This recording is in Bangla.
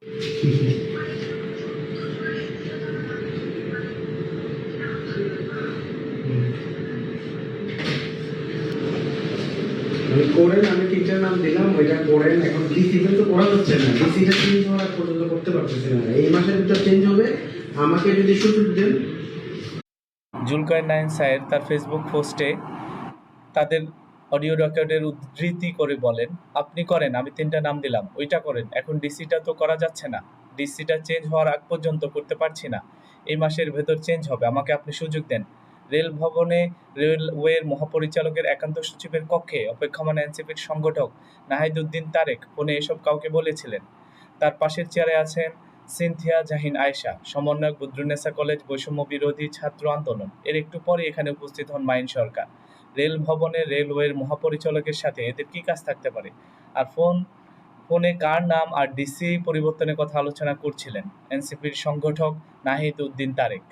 করেন, আমি তিনটার নাম দিলাম, ওইটা করেন। এখন ডিসিটা তো করা হচ্ছে না, ডিসিটা চেঞ্জ হওয়ার পর্যন্ত করতে পারতেছি না। এই মাসের ভিতর চেঞ্জ হবে, আমাকে যদি সুযোগ দেন। জুলকার নাইন সায়ের তার ফেসবুক পোস্টে তাদের অডিও রেকর্ডের উদ্ধৃতি করে বলেন, আপনি করেন, আমি তিনটা নাম দিলাম, ওইটা করেন। এখন ডিসিটা তো করা যাচ্ছে না, ডিসিটা চেঞ্জ হওয়ার আগ পর্যন্ত করতে পারছি না। এই মাসের ভেতর চেঞ্জ হবে, আমাকে আপনি সুযোগ দেন। রেল ভবনে রেলওয়ের মহাপরিচালকের একান্ত সচিবের কক্ষে অপেক্ষমান এনসিপির সংগঠক নাহিদ উদ্দিন তারেক ফোনে এসব কাউকে বলেছিলেন। তার পাশের চেয়ারে আছেন সিনথিয়া জাহিন আয়েশা, সমন্বয়ক বদরুন্নেসা কলেজ বৈষম্য বিরোধী ছাত্র আন্দোলন। এর একটু পরে এখানে উপস্থিত হন মাইন সরকার। রেল ভবনে রেলওয়ের মহাপরিচালকের সাথে এদের কি কাজ থাকতে পারে? আর ফোনে কার নাম আর ডিসি পরিবর্তনের কথা আলোচনা করছিলেন? এনসিপির সংগঠক নাহিদ উদ্দিন তারেক।